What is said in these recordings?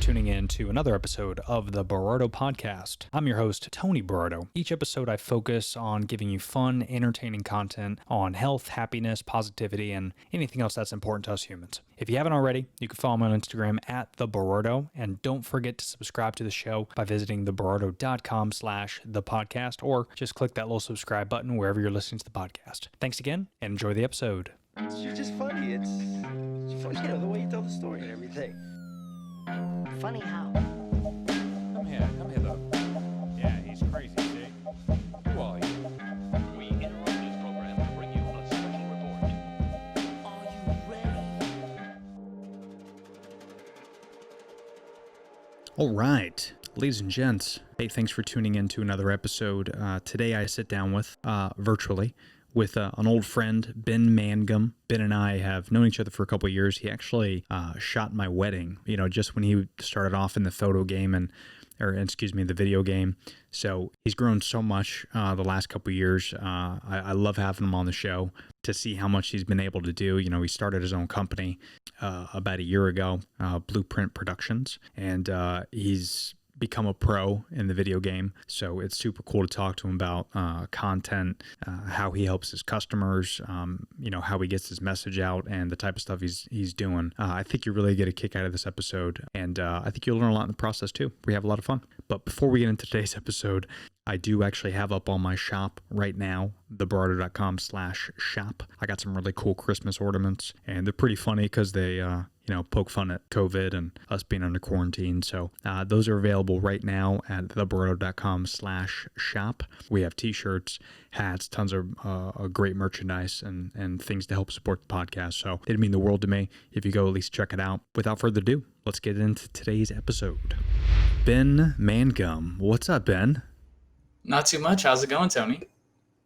tuning in to another episode of the Berardo Podcast. I'm your host, Tony Berardo. Each episode I focus on giving you fun, entertaining content on health, happiness, positivity, and anything else that's important to us humans. If you haven't already, you can follow me on Instagram at the Berardo, and don't forget to subscribe to the show by visiting theberardo.com/thepodcast, or just click that little subscribe button wherever you're listening to the podcast. Thanks again, and enjoy the episode. You're just funny. It's funny, the way you tell the story and everything. Funny how? Come here though. Yeah, he's crazy, see? Who are you? We interrupt this program to bring you a special report. Are you ready? All right, ladies and gents. Hey, thanks for tuning in to another episode. Today I sit down with, virtually, with an old friend, Ben Mangum. Ben and I have known each other for a couple of years. He actually shot my wedding, just when he started off in the the video game. So he's grown so much the last couple of years. I love having him on the show to see how much he's been able to do. He started his own company about a year ago, Blueprint Productions, and he's become a pro in the video game. So it's super cool to talk to him about content, how he helps his customers, how he gets his message out, and the type of stuff he's doing. I think you really get a kick out of this episode, and I think you'll learn a lot in the process too. We have a lot of fun. But before we get into today's episode, I do actually have up on my shop right now, theberardo.com/shop. I got some really cool Christmas ornaments, and they're pretty funny because they, poke fun at COVID and us being under quarantine. So those are available right now at theberardo.com/shop. We have t-shirts, hats, tons of great merchandise and things to help support the podcast. So it'd mean the world to me if you go at least check it out. Without further ado, let's get into today's episode. Ben Mangum. What's up, Ben? Not too much. How's it going, Tony?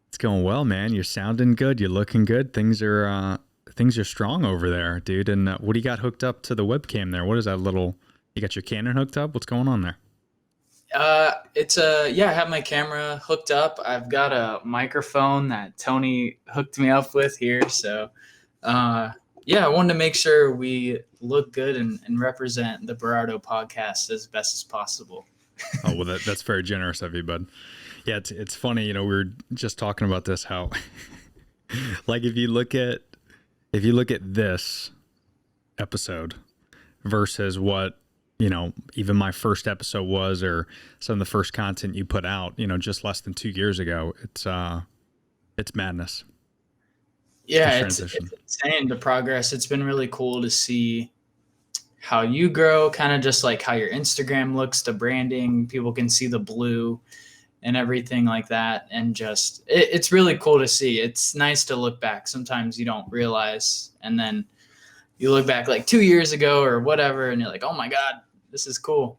It's going well, man. You're sounding good. You're looking good. Things are strong over there, dude. And what do you got hooked up to the webcam there? What is that little? You got your Canon hooked up? What's going on there? I have my camera hooked up. I've got a microphone that Tony hooked me up with here. So, I wanted to make sure we look good and represent the Berardo podcast as best as possible. Oh, well, that's very generous of you, bud. Yeah, it's funny. We were just talking about this, how like if you look at this episode versus what, even my first episode was, or some of the first content you put out, just less than 2 years ago, it's madness. Yeah, it's insane, the progress. It's been really cool to see how you grow, kind of just like how your Instagram looks, the branding, people can see the blue and everything like that. And just, it's really cool to see. It's nice to look back. Sometimes you don't realize, and then you look back like 2 years ago or whatever, and you're like, oh my God, this is cool.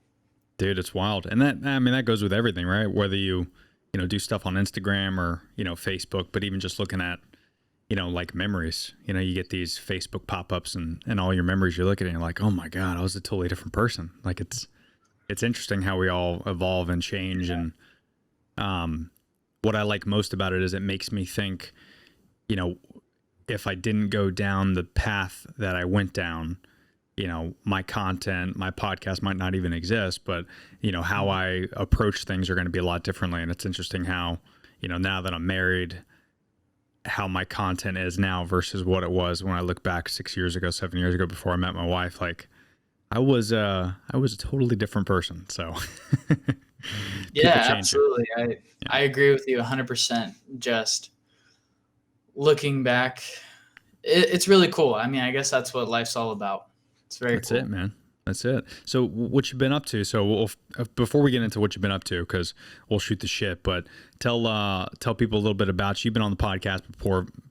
Dude, it's wild. And that goes with everything, right? Whether you do stuff on Instagram or, Facebook, but even just looking at, like memories, you get these Facebook pop-ups and all your memories, you look at it and you're like, oh my God, I was a totally different person. Like it's interesting how we all evolve and change. And what I like most about it is it makes me think, if I didn't go down the path that I went down, my content, my podcast might not even exist, but how I approach things are going to be a lot differently. And it's interesting how, now that I'm married, how my content is now versus what it was when I look back 6 years ago, 7 years ago, before I met my wife. Like I was a totally different person. So yeah, absolutely. I agree with you 100%. Just looking back, it's really cool. I mean, I guess that's what life's all about. It's very cool. That's it, man. That's it. So what you've been up to? So before we get into what you've been up to, because we'll shoot the shit, but tell people a little bit about you. You've been on the podcast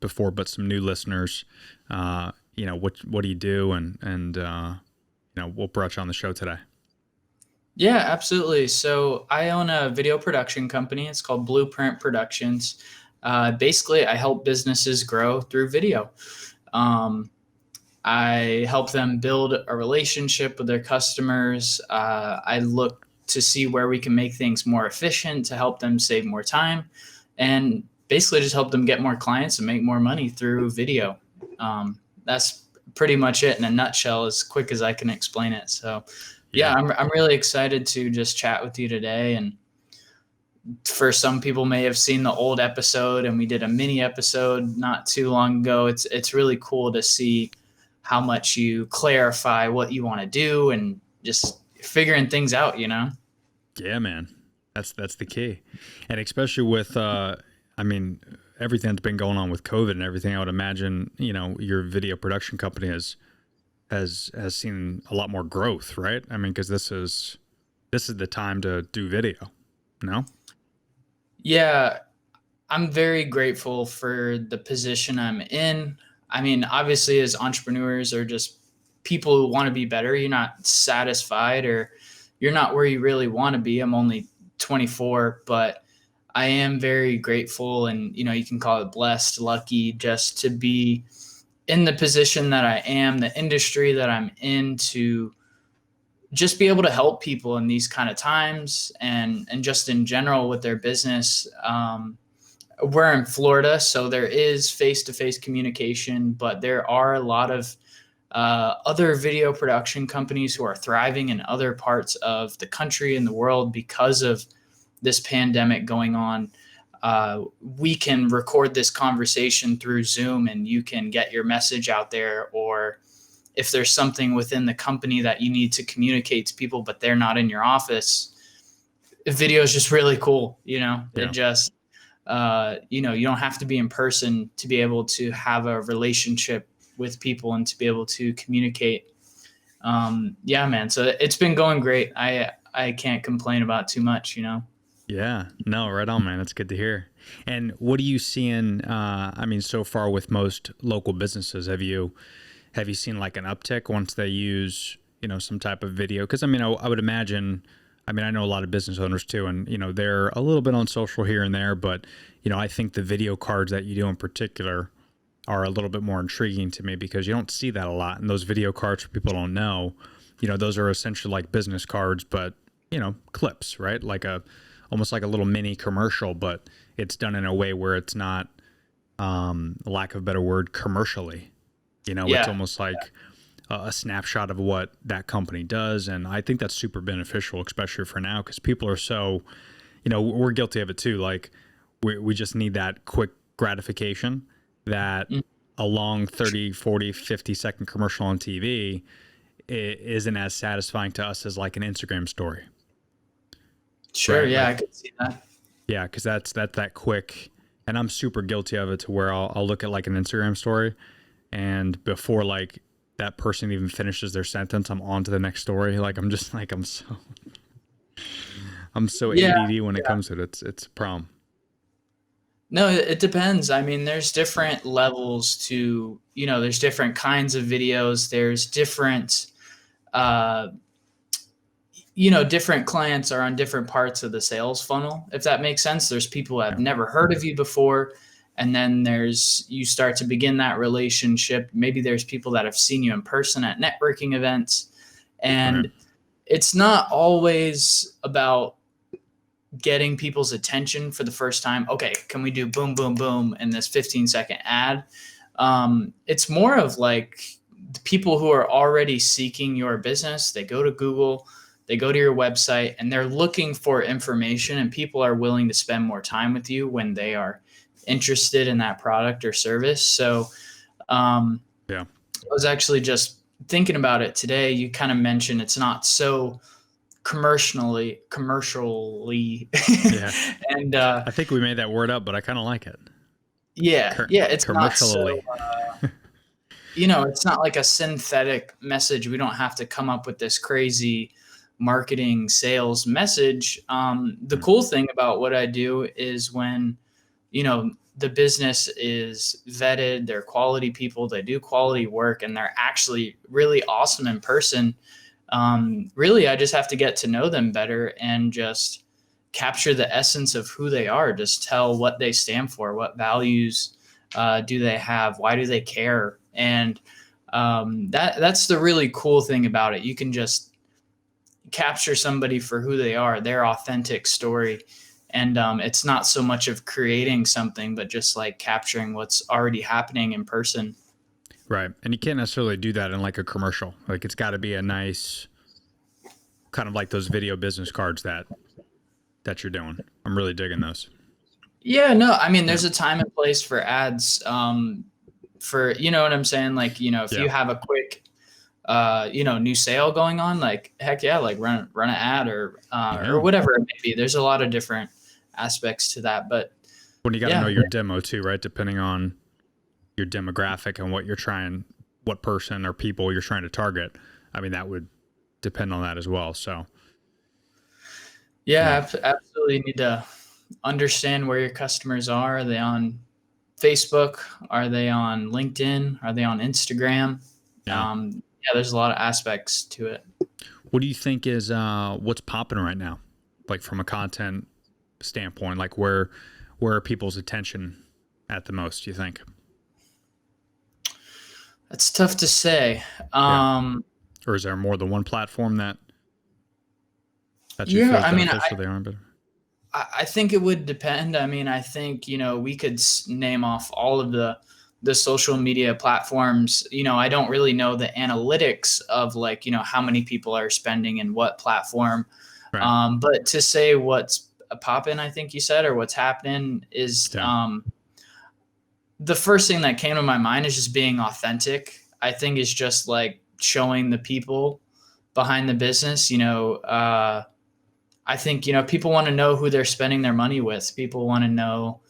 before, but some new listeners, what do you do? And what brought you on the show today? Yeah, absolutely. So I own a video production company. It's called Blueprint Productions. Basically, I help businesses grow through video. I help them build a relationship with their customers. I look to see where we can make things more efficient to help them save more time, and basically just help them get more clients and make more money through video. That's pretty much it in a nutshell, as quick as I can explain it. So Yeah, I'm really excited to just chat with you today. And for some people may have seen the old episode, and we did a mini episode not too long ago. It's really cool to see how much you clarify what you want to do and just figuring things out, you know? Yeah, man. That's the key. And especially with I mean, everything that's been going on with COVID and everything, I would imagine, you know, your video production company has seen a lot more growth, right? I mean, because this is the time to do video. No? Yeah, I'm very grateful for the position I'm in. I mean, obviously, as entrepreneurs or just people who want to be better, you're not satisfied or you're not where you really want to be. I'm only 24, but I am very grateful, and you know, you can call it blessed, lucky, just to be in the position that I am, the industry that I'm in, to just be able to help people in these kind of times, and just in general with their business. We're in Florida, so there is face-to-face communication, but there are a lot of other video production companies who are thriving in other parts of the country and the world because of this pandemic going on. We can record this conversation through Zoom, and you can get your message out there. Or if there's something within the company that you need to communicate to people, but they're not in your office, video is just really cool. You know, It just, you know, you don't have to be in person to be able to have a relationship with people and to be able to communicate. Yeah, man. So it's been going great. I can't complain about too much, you know? Yeah, no, right on, man. That's good to hear. And what are you seeing? I mean, so far with most local businesses, have you seen like an uptick once they use, you know, some type of video? Because I mean, I would imagine. I mean, I know a lot of business owners too, and you know, they're a little bit on social here and there, but you know, I think the video cards that you do in particular are a little bit more intriguing to me because you don't see that a lot. And those video cards, for people who don't know, you know, those are essentially like business cards, but you know, clips, right? Almost like a little mini commercial, but it's done in a way where it's not, lack of a better word, commercially. You know, It's almost like a snapshot of what that company does. And I think that's super beneficial, especially for now, because people are so, you know, we're guilty of it too. Like we just need that quick gratification that a long 30, 40, 50-second commercial on TV isn't as satisfying to us as like an Instagram story. Sure. Right? Yeah, Like, I could see that. yeah, because that's that quick, and I'm super guilty of it to where I'll look at like an Instagram story, and before like that person even finishes their sentence, I'm on to the next story. Like I'm just like I'm so ADD when it comes to it. It's a problem. No, it depends. I mean, there's different levels to, you know, there's different kinds of videos. There's different, you know, different clients are on different parts of the sales funnel, if that makes sense. There's people who have never heard of you before. And then you start to begin that relationship. Maybe there's people that have seen you in person at networking events. And it's not always about getting people's attention for the first time. Okay, can we do boom, boom, boom in this 15-second ad? It's more of like the people who are already seeking your business. They go to Google, they go to your website, and they're looking for information, and people are willing to spend more time with you when they are interested in that product or service. So I was actually just thinking about it today. You kind of mentioned it's not so commercially Yeah. and I think we made that word up, but I kind of like it. It's Commercially. not so, you know, it's not like a synthetic message. We don't have to come up with this crazy marketing sales message. The cool thing about what I do is when, you know, the business is vetted, they're quality people, they do quality work, and they're actually really awesome in person. Really, I just have to get to know them better and just capture the essence of who they are. Just tell what they stand for, what values do they have, why do they care, and that's the really cool thing about it. You can just capture somebody for who they are, their authentic story, and it's not so much of creating something, but just like capturing what's already happening in person. Right. And you can't necessarily do that in like a commercial. Like it's got to be a nice, kind of like those video business cards that you're doing. I'm really digging those. Yeah, no, I mean, there's a time and place for ads. For, you know what I'm saying? Like, you know, if you have a quick, you know, new sale going on, like, heck yeah, like run an ad or whatever it may be. There's a lot of different aspects to that, but when you got to know your demo too, right? Depending on your demographic and what person or people you're trying to target. I mean, that would depend on that as well. So absolutely need to understand where your customers are. Are they on Facebook? Are they on LinkedIn? Are they on Instagram? There's a lot of aspects to it. What do you think is what's popping right now, like from a content standpoint? Like where are people's attention at the most, do you think? That's tough to say. Or is there more than one platform that you feel beneficial they are? But I think it would depend. I mean, I think, you know, we could name off all of the social media platforms. You know, I don't really know the analytics of, like, you know, how many people are spending in what platform. Right. But to say what's popping, I think you said, or what's happening is the first thing that came to my mind is just being authentic. I think is just like showing the people behind the business, you know. I think, you know, people want to know who they're spending their money with. People want to know,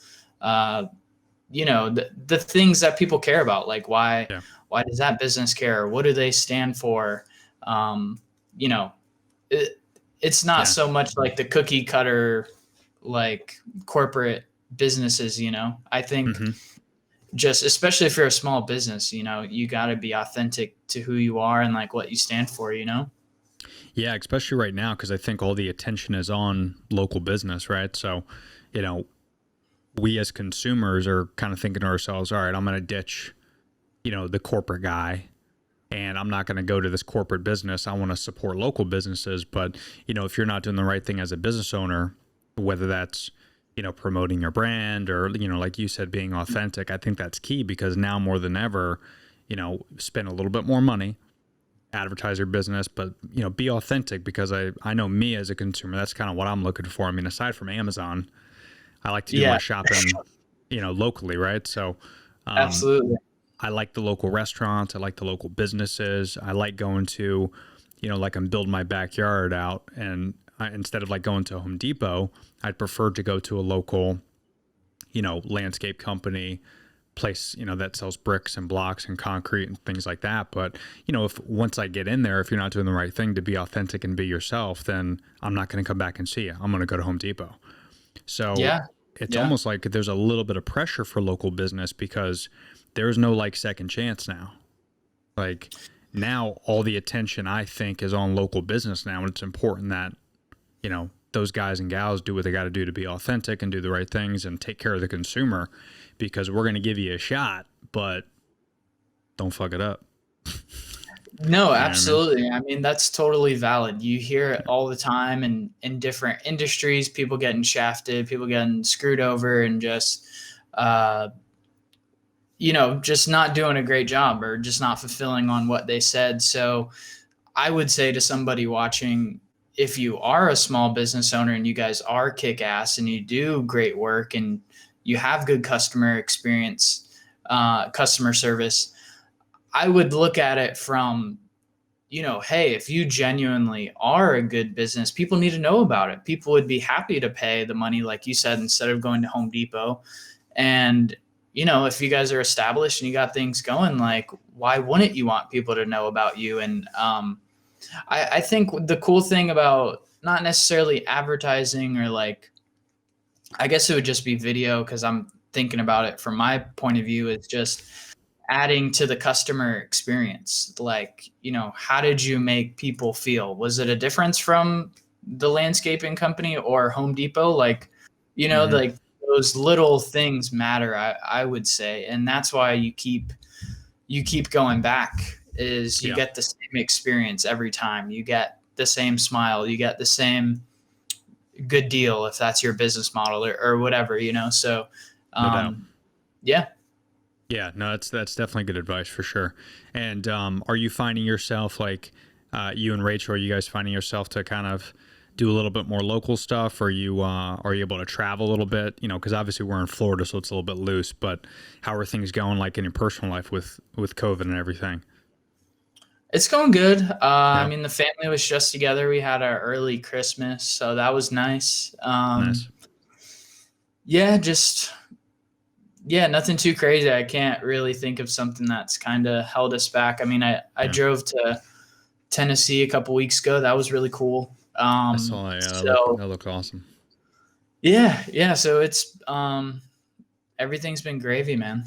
you know, the things that people care about, like why does that business care? What do they stand for? You know, it's not so much like the cookie cutter, like corporate businesses, you know. I think just, especially if you're a small business, you know, you got to be authentic to who you are and like what you stand for, you know? Yeah, especially right now, because I think all the attention is on local business, right? So, you know, we as consumers are kind of thinking to ourselves, all right, I'm going to ditch, you know, the corporate guy, and I'm not going to go to this corporate business. I want to support local businesses. But, you know, if you're not doing the right thing as a business owner, whether that's, you know, promoting your brand or, you know, like you said, being authentic, I think that's key, because now more than ever, you know, spend a little bit more money, advertise your business, but, you know, be authentic, because I know me as a consumer, that's kind of what I'm looking for. I mean, aside from Amazon, I like to do my shopping, you know, locally, right? So absolutely. I like the local restaurants. I like the local businesses. I like going to, you know, like I'm building my backyard out, and instead of like going to Home Depot, I'd prefer to go to a local, you know, landscape company, place, you know, that sells bricks and blocks and concrete and things like that. But, you know, if once I get in there, if you're not doing the right thing to be authentic and be yourself, then I'm not going to come back and see you. I'm going to go to Home Depot. So it's almost like there's a little bit of pressure for local business, because there's no like second chance now. Like now all the attention, I think, is on local business now. And it's important that, you know, those guys and gals do what they got to do to be authentic and do the right things and take care of the consumer, because we're going to give you a shot, but don't fuck it up. No, absolutely. I mean, that's totally valid. You hear it all the time in different industries, people getting shafted, people getting screwed over, and just, you know, just not doing a great job or just not fulfilling on what they said. So I would say to somebody watching, if you are a small business owner and you guys are kick ass and you do great work and you have good customer experience, customer service, I would look at it from, you know, hey, if you genuinely are a good business, people need to know about it. People would be happy to pay the money, like you said, instead of going to Home Depot. And, you know, if you guys are established and you got things going, like, why wouldn't you want people to know about you? And I think the cool thing about not necessarily advertising, or like, I guess it would just be video, because I'm thinking about it from my point of view, is just adding to the customer experience. Like, you know, how did you make people feel? Was it a difference from the landscaping company or Home Depot? Like, you know, like those little things matter, I would say. And that's why you keep going back, is you get the same experience every time. You get the same smile, you get the same good deal, if that's your business model or whatever, you know? So, yeah, no, that's definitely good advice for sure. And, are you finding yourself like, you and Rachel, are you guys finding yourself to kind of do a little bit more local stuff? Or are you able to travel a little bit? You know, because obviously we're in Florida, so it's a little bit loose. But how are things going, like in your personal life with COVID and everything? It's going good. I Yeah. mean, the family was just together. We had our early Christmas, so that was nice. Nice. Yeah, just nothing too crazy. I can't really think of something that's kind of held us back. I mean, I drove to Tennessee a couple weeks ago. That was really cool. I saw that. Yeah, that looked awesome. Yeah. So it's everything's been gravy, man.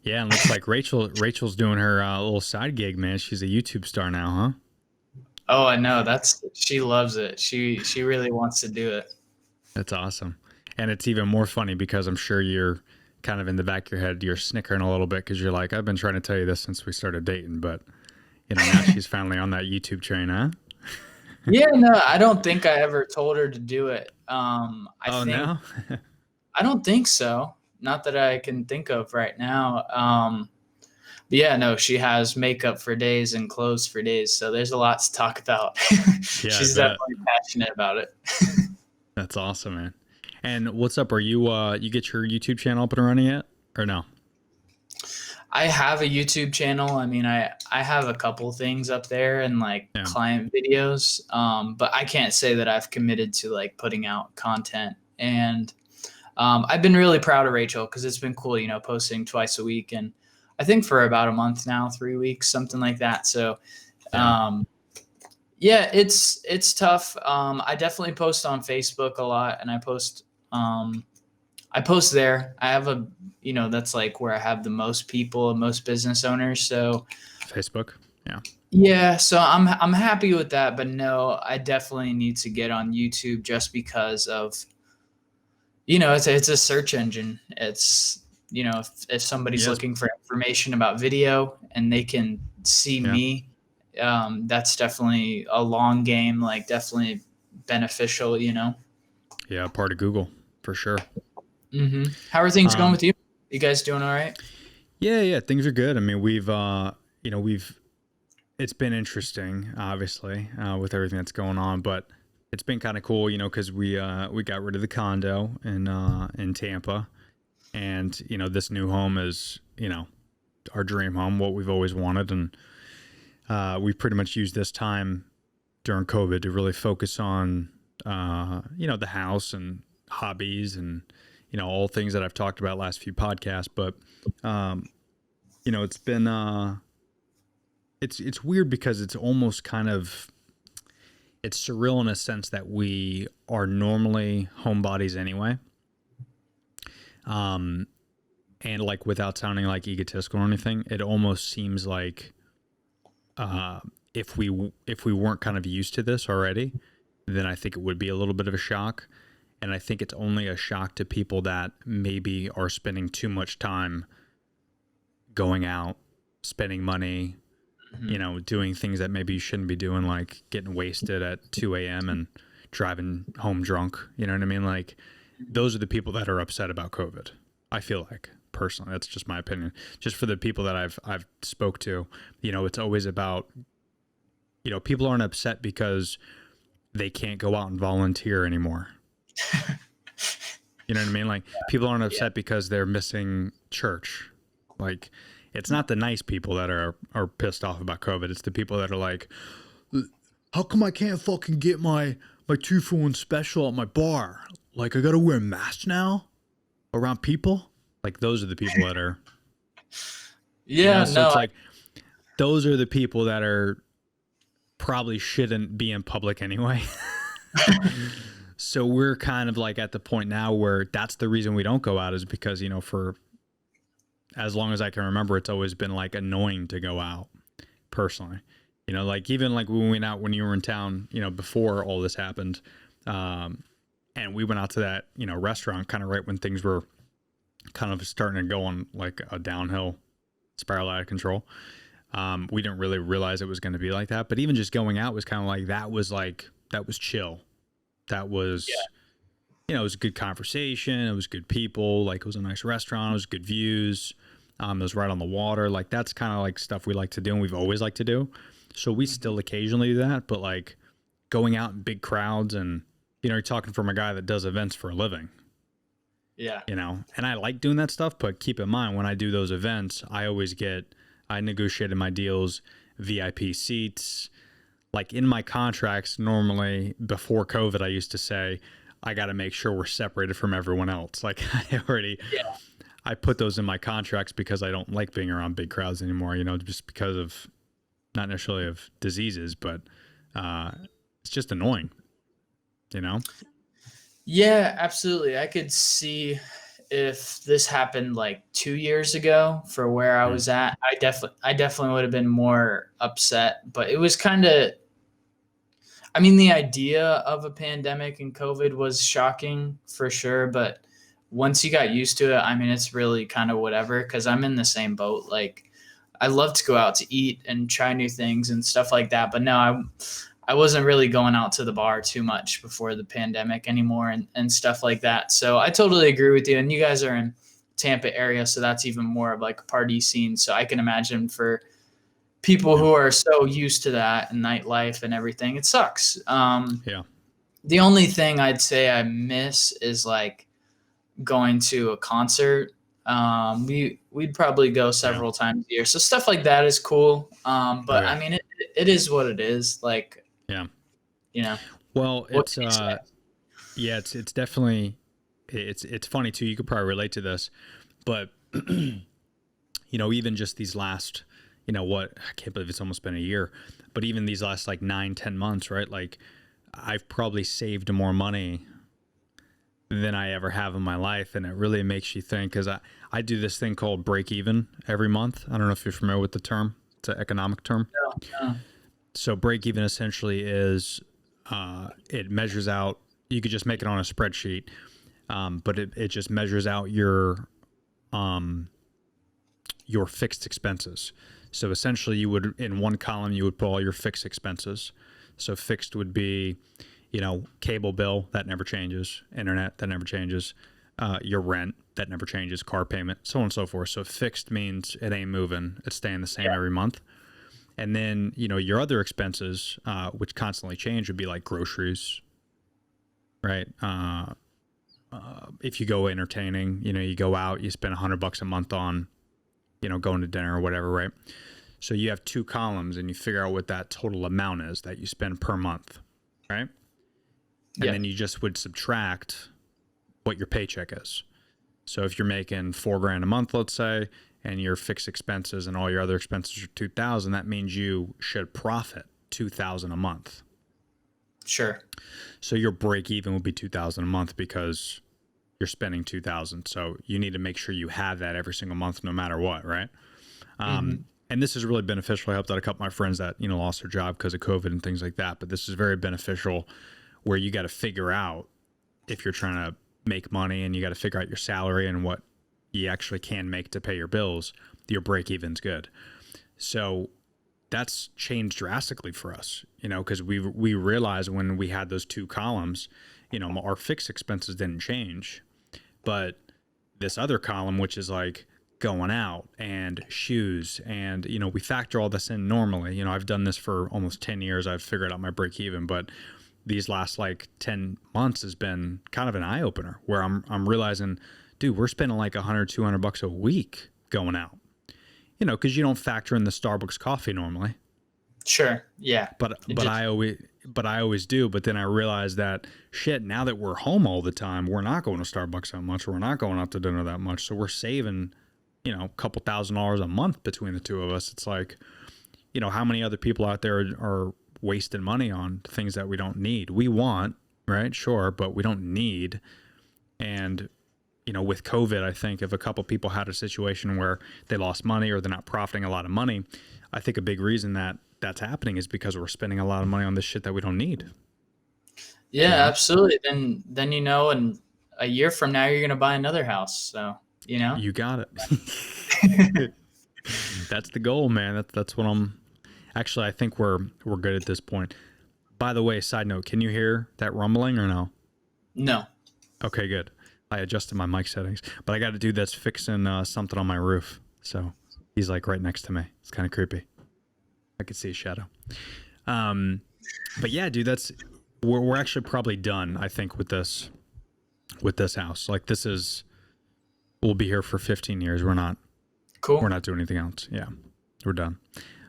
Yeah, and looks like Rachel's doing her little side gig, man. She's a YouTube star now, huh? Oh, I know. She loves it. She really wants to do it. That's awesome. And it's even more funny because I'm sure you're kind of in the back of your head, you're snickering a little bit because you're like, I've been trying to tell you this since we started dating, but you know, now she's finally on that YouTube train, huh? Yeah, no, I don't think I ever told her to do it. I no? don't think so. Not that I can think of right now. But yeah, no, she has makeup for days and clothes for days. So there's a lot to talk about. Yeah, She's definitely passionate about it. That's awesome, man. And what's up? Are you you get your YouTube channel up and running yet, or no? I have a YouTube channel. I mean, I have a couple things up there and like client videos, but I can't say that I've committed to like putting out content. And I've been really proud of Rachel because it's been cool, you know, posting twice a week, and I think for about a month now, 3 weeks, something like that. So, yeah, it's tough. I definitely post on Facebook a lot, and I post there. I have a, you know, that's like where I have the most people and most business owners. So Facebook. Yeah. Yeah. So I'm happy with that, but no, I definitely need to get on YouTube just because of, you know, it's a search engine. It's, you know, if somebody's looking for information about video and they can see me, that's definitely a long game, like definitely beneficial, you know? Yeah. Part of Google for sure. Mm-hmm. How are things going with you? You guys doing all right? Yeah. Things are good. I mean, it's been interesting, obviously, with everything that's going on, but it's been kind of cool, you know, because we got rid of the condo in Tampa, and you know, this new home is, you know, our dream home, what we've always wanted, and we pretty much used this time during COVID to really focus on you know, the house and hobbies and, you know, all things that I've talked about last few podcasts. But you know, it's been it's weird because it's almost kind of, it's surreal in a sense that we are normally homebodies anyway. And like, without sounding like egotistical or anything, it almost seems like if we weren't kind of used to this already, then I think it would be a little bit of a shock. And I think it's only a shock to people that maybe are spending too much time going out, spending money, you know, doing things that maybe you shouldn't be doing, like getting wasted at 2 a.m. and driving home drunk. You know what I mean? Like, those are the people that are upset about COVID. I feel like, personally, that's just my opinion. Just for the people that I've spoke to, you know, it's always about, you know, people aren't upset because they can't go out and volunteer anymore. You know what I mean? Like, people aren't upset because they're missing church. Like, it's not the nice people that are pissed off about COVID. It's the people that are like, how come I can't fucking get my 2-for-1 special at my bar? Like, I gotta wear a mask now around people? Like, those are the people that are... Yeah, you know, so it's like, those are the people that are probably shouldn't be in public anyway. So we're kind of like at the point now where that's the reason we don't go out, is because, you know, for as long as I can remember, it's always been like annoying to go out personally. You know, like even like when we went out when you were in town, you know, before all this happened, and we went out to that, you know, restaurant kind of right when things were kind of starting to go on like a downhill spiral out of control. We didn't really realize it was going to be like that, but even just going out was kind of like, that was chill. That was, you know, it was a good conversation. It was good people. Like, it was a nice restaurant. It was good views. It was right on the water. Like, that's kind of like stuff we like to do and we've always liked to do. So we still occasionally do that, but like going out in big crowds and, you're talking from a guy that does events for a living, Yeah. and I like doing that stuff, but keep in mind when I do those events, I negotiated my deals, VIP seats, like in my contracts. Normally before COVID, I used to say, I got to make sure we're separated from everyone else. Like I put those in my contracts because I don't like being around big crowds anymore, just because of not necessarily of diseases, but it's just annoying, Yeah, absolutely. I could see if this happened like 2 years ago for where I was at, I definitely would have been more upset. But it was kind of, I mean, the idea of a pandemic and COVID was shocking for sure. But once you got used to it, I mean, it's really kind of whatever, because I'm in the same boat. Like, I love to go out to eat and try new things and stuff like that. But no, I wasn't really going out to the bar too much before the pandemic anymore and stuff like that. So I totally agree with you. And you guys are in Tampa area, so that's even more of like a party scene. So I can imagine for people who are so used to that and nightlife and everything, it sucks. Yeah. The only thing I'd say I miss is like going to a concert. We'd probably go several times a year. So stuff like that is cool. But I mean, it is what it is. Like, yeah. Well, it's it's definitely, it's funny too. You could probably relate to this, but even just these last, I can't believe it's almost been a year, but even these last like 9-10 months, right? Like I've probably saved more money than I ever have in my life. And it really makes you think, because I do this thing called Breakeven every month. I don't know if you're familiar with the term. It's an economic term. Yeah. So Breakeven essentially is, it measures out, you could just make it on a spreadsheet, but it just measures out your fixed expenses. So essentially you would, in one column, you would put all your fixed expenses. So fixed would be, cable bill, that never changes, internet, that never changes, your rent, that never changes, car payment, so on and so forth. So fixed means it ain't moving, it's staying the same every month. And then, your other expenses, which constantly change, would be like groceries, right? If you go entertaining, you go out, you spend $100 a month on, going to dinner or whatever, right? So you have two columns and you figure out what that total amount is that you spend per month, right? And then you just would subtract what your paycheck is. So if you're making $4,000 a month, let's say, and your fixed expenses and all your other expenses are $2,000, that means you should profit $2,000 a month. Sure. So your break even would be $2,000 a month because you're spending $2,000. So you need to make sure you have that every single month, no matter what, right? And this is really beneficial. I helped out a couple of my friends that lost their job because of COVID and things like that. But this is very beneficial, where you got to figure out, if you're trying to make money and you got to figure out your salary and what you actually can make to pay your bills, your break even's good. So that's changed drastically for us, because we realized when we had those two columns, our fixed expenses didn't change, but this other column, which is like going out and shoes, and we factor all this in normally. I've done this for almost 10 years. I've figured out my break even, but these last like 10 months has been kind of an eye opener, where I'm realizing, dude, we're spending like $100-200 a week going out, because you don't factor in the Starbucks coffee normally. Sure. Yeah. But I always do. But then I realized that now that we're home all the time, we're not going to Starbucks that much. We're not going out to dinner that much. So we're saving, a couple $1,000s a month between the two of us. It's like, how many other people out there are wasting money on things that we don't need? We want, right? Sure. But we don't need. And, with COVID, I think if a couple people had a situation where they lost money or they're not profiting a lot of money, I think a big reason that that's happening is because we're spending a lot of money on this shit that we don't need. Yeah, absolutely. Then in a year from now, you're going to buy another house. So, You got it. That's the goal, man. That's what I think we're good at this point. By the way, side note, can you hear that rumbling or no? No. Okay, good. I adjusted my mic settings, but I got a dude that's fixing something on my roof. So he's like right next to me. It's kind of creepy. I could see a shadow. But yeah, dude, we're actually probably done, I think, with this house. Like we'll be here for 15 years. We're not Cool. doing anything else. Yeah. We're done.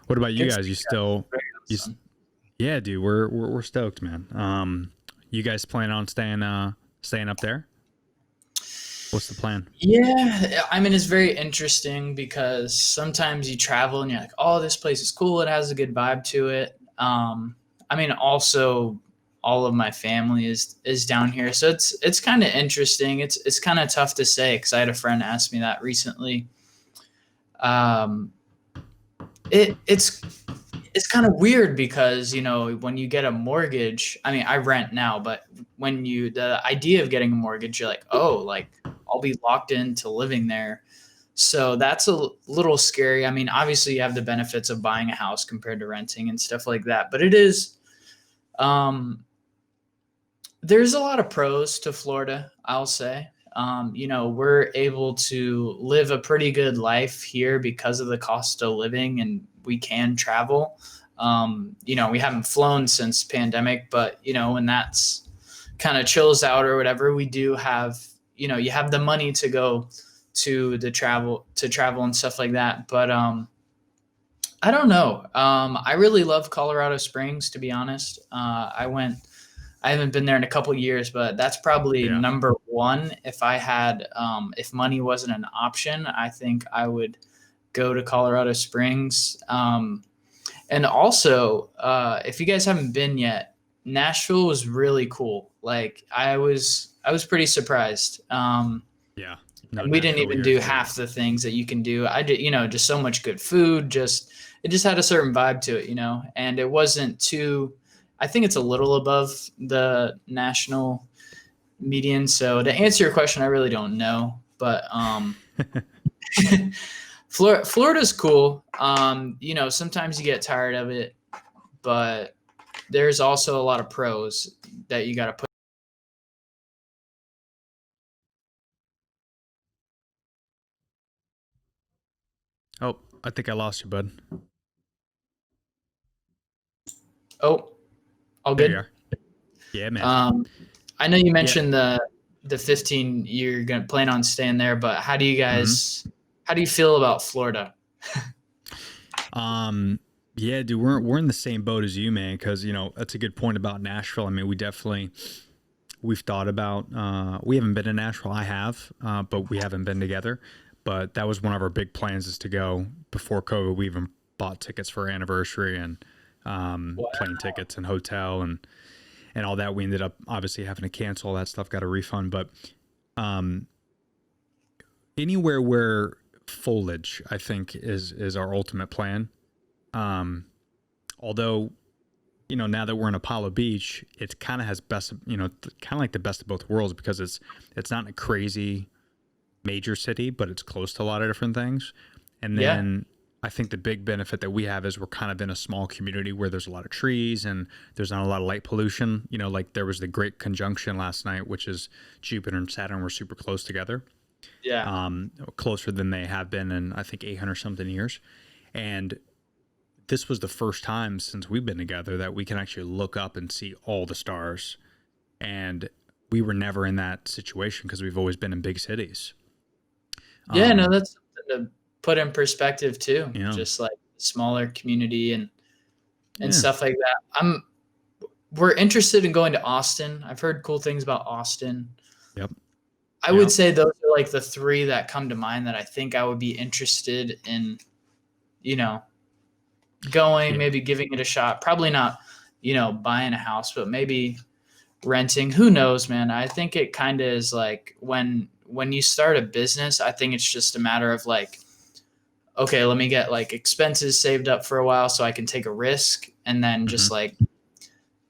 What about you guys? You still yeah, dude, we're stoked, man. You guys plan on staying up there? What's the plan? Yeah, I mean, it's very interesting because sometimes you travel and you're like, oh, this place is cool. It has a good vibe to it. I mean, also all of my family is down here. So it's kind of interesting. It's kind of tough to say because I had a friend ask me that recently. It's kind of weird because, you know, when you get a mortgage, I mean, I rent now, but when the idea of getting a mortgage, you're like, oh, like I'll be locked into living there. So that's a little scary. I mean, obviously you have the benefits of buying a house compared to renting and stuff like that, but it is, there's a lot of pros to Florida, I'll say. You know, we're able to live a pretty good life here because of the cost of living, and we can travel. You know, we haven't flown since pandemic, but you know, when that's kind of chills out or whatever, we do have, you know, you have the money to go to travel and stuff like that. But I don't know. I really love Colorado Springs, to be honest. I haven't been there in a couple of years, but that's probably number one. If I had, if money wasn't an option, I think I would go to Colorado Springs. And also, if you guys haven't been yet, Nashville was really cool. Like I was pretty surprised. Yeah. And we didn't even do half the things that you can do. I did, you know, just so much good food. It just had a certain vibe to it, you know, and it wasn't too. I think it's a little above the national median. So to answer your question, I really don't know, but Florida's cool. You know, sometimes you get tired of it, but there's also a lot of pros that you got to put. Oh, I think I lost you, bud. Oh, all There good. you are. Yeah, man. I know you mentioned the 15 you're going to plan on staying there, but how do you guys, how do you feel about Florida? Yeah, dude, we're in the same boat as you, man, because you know that's a good point about Nashville. I mean, we've thought about we haven't been to Nashville. I have, but we haven't been together. But that was one of our big plans, is to go before COVID. We even bought tickets for our anniversary and plane tickets and hotel and all that. We ended up obviously having to cancel all that stuff, got a refund. But anywhere where foliage, I think, is our ultimate plan. Although, you know, now that we're in Apollo Beach, it kind of has kind of like the best of both worlds, because it's not a crazy major city, but it's close to a lot of different things. And then I think the big benefit that we have is we're kind of in a small community where there's a lot of trees and there's not a lot of light pollution. You know, like there was the Great Conjunction last night, which is Jupiter and Saturn were super close together. Yeah. Closer than they have been in, I think, 800 something years. And this was the first time since we've been together that we can actually look up and see all the stars. And we were never in that situation because we've always been in big cities. Yeah, no, that's something to put in perspective too. Yeah. Just like smaller community and stuff like that. We're interested in going to Austin. I've heard cool things about Austin. Yep. I would say those are like the three that come to mind that I think I would be interested in, you know, going, maybe giving it a shot. Probably not, you know, buying a house, but maybe renting. Who knows, man? I think it kind of is like when you start a business, I think it's just a matter of like, okay, let me get like expenses saved up for a while so I can take a risk, and then just like,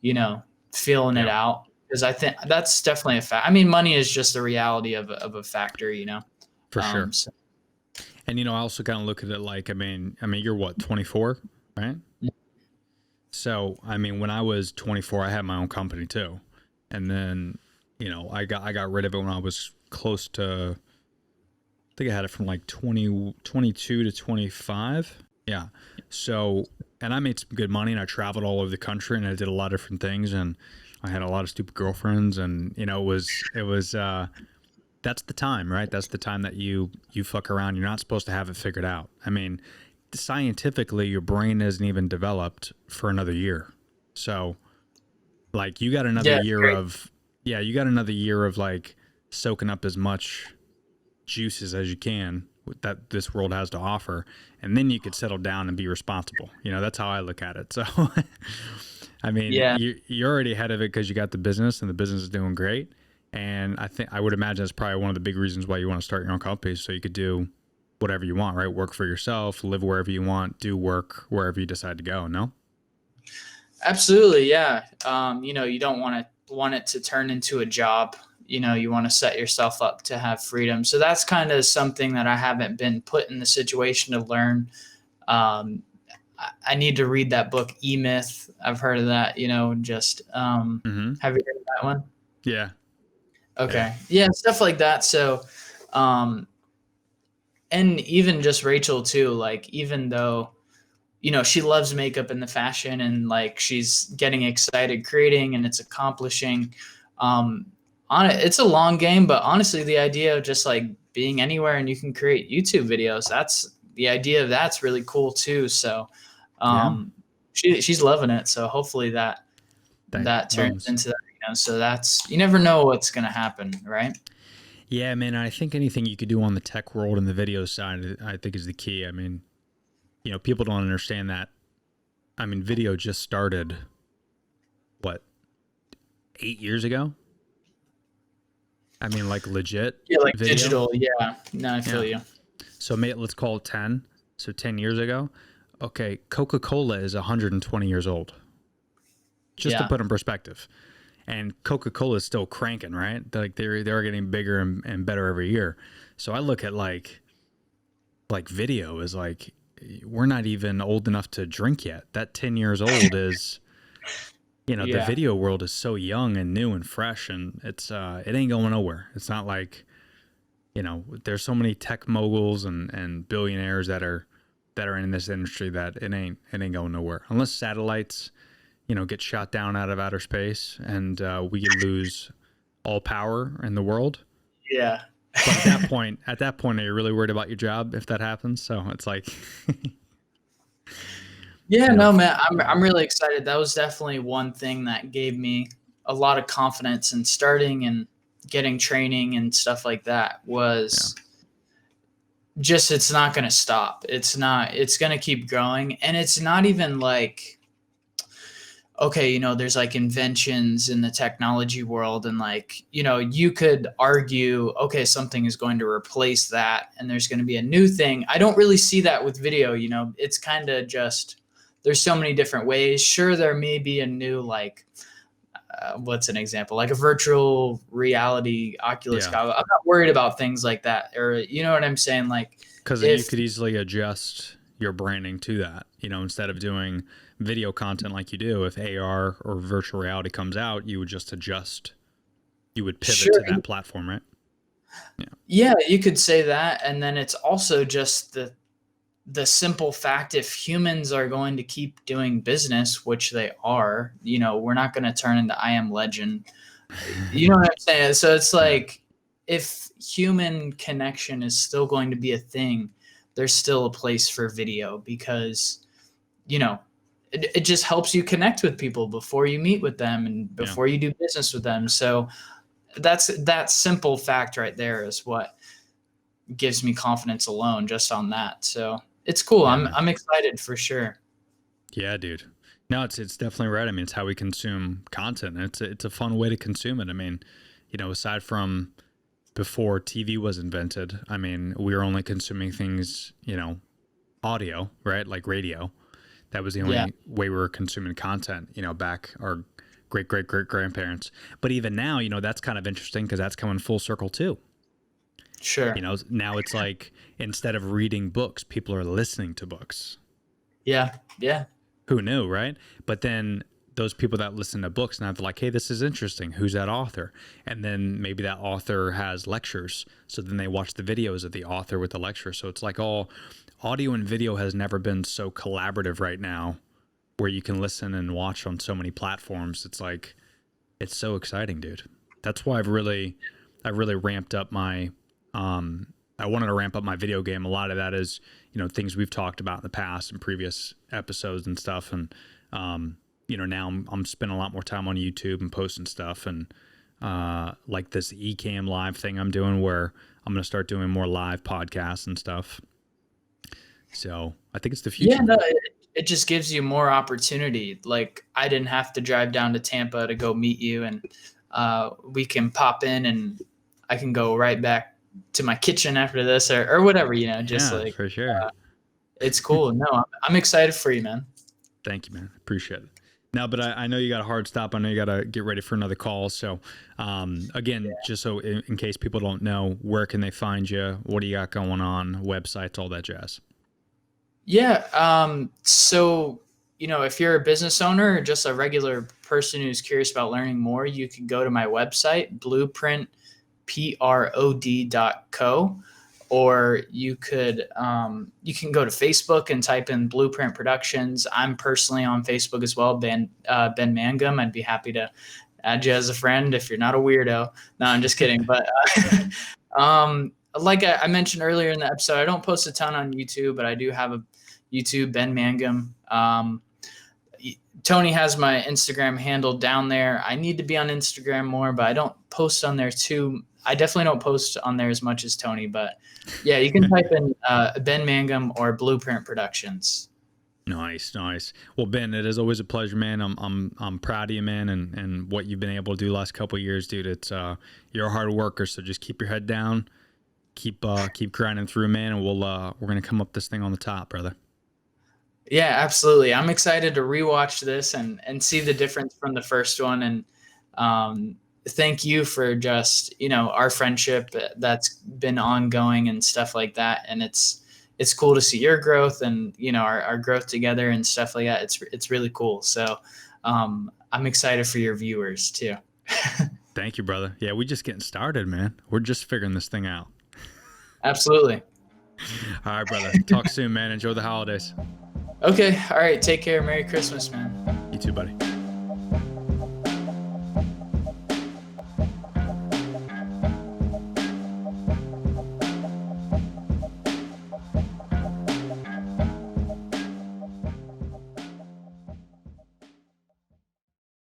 you know, feeling it out. Because I think that's definitely a fact. I mean, money is just a reality of a factor, you know? For sure. So. And, you know, I also kind of look at it like, I mean, you're what, 24, right? Yeah. So, I mean, when I was 24, I had my own company too. And then, you know, I got rid of it when I was close to, I think I had it from like 22 to 25. Yeah. So, and I made some good money, and I traveled all over the country, and I did a lot of different things, and I had a lot of stupid girlfriends, and that's the time, right? That's the time that you fuck around. You're not supposed to have it figured out. I mean, scientifically, your brain isn't even developed for another year. So, like, you got another Yeah, year great. of, yeah, you got another year of like soaking up as much juices as you can that this world has to offer, and then you could settle down and be responsible. That's how I look at it. So, I mean, Yeah. you're already ahead of it because you got the business, and the business is doing great. And I would imagine that's probably one of the big reasons why you want to start your own company, so you could do whatever you want, right? Work for yourself, live wherever you want, do work wherever you decide to go. No? Absolutely, yeah. You don't want it to turn into a job. You want to set yourself up to have freedom. So that's kind of something that I haven't been put in the situation to learn. I need to read that book, E-Myth. I've heard of that. Just Mm-hmm. have you heard of that one? Yeah. Okay, yeah, stuff like that. So, um, and even just Rachel too. Like, even though she loves makeup and the fashion, and like she's getting excited creating and it's accomplishing. Um, on it, it's a long game, but honestly, the idea of just like being anywhere and you can create YouTube videos, that's the idea of that's really cool too. So, Yeah. she's loving it. So hopefully that turns Bones. into that. So that's, you never know what's gonna happen, right? Yeah, man. I think anything you could do on the tech world and the video side, I think is the key. I mean, people don't understand that. I mean, video just started, what, 8 years ago? I mean, like legit Yeah, like video. digital. Yeah, no, I feel you. So let's call it 10. So 10 years ago. Okay, Coca-Cola is 120 years old. Just to Yeah. put in perspective. And Coca-Cola is still cranking, right? Like they're getting bigger and better every year. So I look at like video as like, we're not even old enough to drink yet. That 10 years old is, the Yeah. video world is so young and new and fresh, and it ain't going nowhere. It's not like, there's so many tech moguls and billionaires that are in this industry that it ain't going nowhere unless satellites, get shot down out of outer space and we could lose all power in the world. Yeah. But at that point, are you really worried about your job if that happens? So it's like, Yeah, no, man, I'm really excited. That was definitely one thing that gave me a lot of confidence in starting and getting training and stuff like that was just, it's not going to stop. It's going to keep growing. And it's not even like, okay, there's like inventions in the technology world, and like, you could argue, okay, something is going to replace that and there's going to be a new thing. I don't really see that with video. It's kind of just, there's so many different ways. Sure, there may be a new, like, what's an example? Like a virtual reality Oculus Yeah. Go. I'm not worried about things like that. Or, you know what I'm saying? Like, because you could easily adjust your branding to that, instead of doing video content like you do. If AR or virtual reality comes out, you would just adjust. You would pivot to that platform, right? Yeah, you could say that. And then it's also just the simple fact, if humans are going to keep doing business, which they are, we're not going to turn into I Am Legend. You know what I'm saying? So it's like, if human connection is still going to be a thing, there's still a place for video, because, it just helps you connect with people before you meet with them and before you do business with them. So that simple fact right there is what gives me confidence alone just on that. So it's cool. Yeah, I'm excited for sure. Yeah, dude. No, it's definitely right. I mean, it's how we consume content. And it's a fun way to consume it. I mean, aside from before TV was invented, I mean, we were only consuming things, audio, right? Like radio. That was the only way we were consuming content, back our great grandparents. But even now, that's kind of interesting because that's coming full circle too. Sure. Now it's like, instead of reading books, people are listening to books. Yeah. Yeah. Who knew, right? But then those people that listen to books now, they're like, hey, this is interesting. Who's that author? And then maybe that author has lectures. So then they watch the videos of the author with the lecture. So it's like all audio and video has never been so collaborative right now, where you can listen and watch on so many platforms. It's like, it's so exciting, dude. That's why I really ramped up my, I wanted to ramp up my video game. A lot of that is, you know, things we've talked about in the past and previous episodes and stuff. And, you know, now I'm spending a lot more time on YouTube and posting stuff, and like this Ecamm live thing I'm doing, where I'm going to start doing more live podcasts and stuff. So I think it's the future. Yeah, no, it just gives you more opportunity. Like, I didn't have to drive down to Tampa to go meet you, and we can pop in and I can go right back to my kitchen after this, or whatever, you know, just Yeah, like, for sure. it's cool. No, I'm excited for you, man. Thank you, man. Appreciate it. Now, but I know you got a hard stop. I know you got to get ready for another call. So, again, just so in case people don't know, where can they find you? What do you got going on? Websites, all that jazz. Yeah. So, you know, if you're a business owner or just a regular person who's curious about learning more, you can go to my website, blueprintprod.co. Or you can go to Facebook and type in Blueprint Productions. I'm personally on Facebook as well, Ben Mangum. I'd be happy to add you as a friend if you're not a weirdo. No, I'm just kidding. But like I mentioned earlier in the episode, I don't post a ton on YouTube, but I do have a YouTube, Ben Mangum. Tony has my Instagram handle down there. I need to be on Instagram more, but I don't post on there too. I definitely don't post on there as much as Tony, but yeah, you can type in Ben Mangum or Blueprint Productions. Nice. Well, Ben, it is always a pleasure, man. I'm proud of you, man, and what you've been able to do the last couple of years, dude. It's you're a hard worker, so just keep your head down, keep grinding through, man, and we're gonna come up this thing on the top, brother. Yeah, absolutely. I'm excited to rewatch this and see the difference from the first one, and thank you for just, you know, our friendship that's been ongoing and stuff like that. And it's cool to see your growth and, you know, our growth together and stuff like that. It's really cool. So I'm excited for your viewers too. Thank you, brother. Yeah, we're just getting started, man. We're just figuring this thing out. Absolutely. All right, brother. Talk soon, man. Enjoy the holidays. Okay. All right. Take care. Merry Christmas, man. You too, buddy.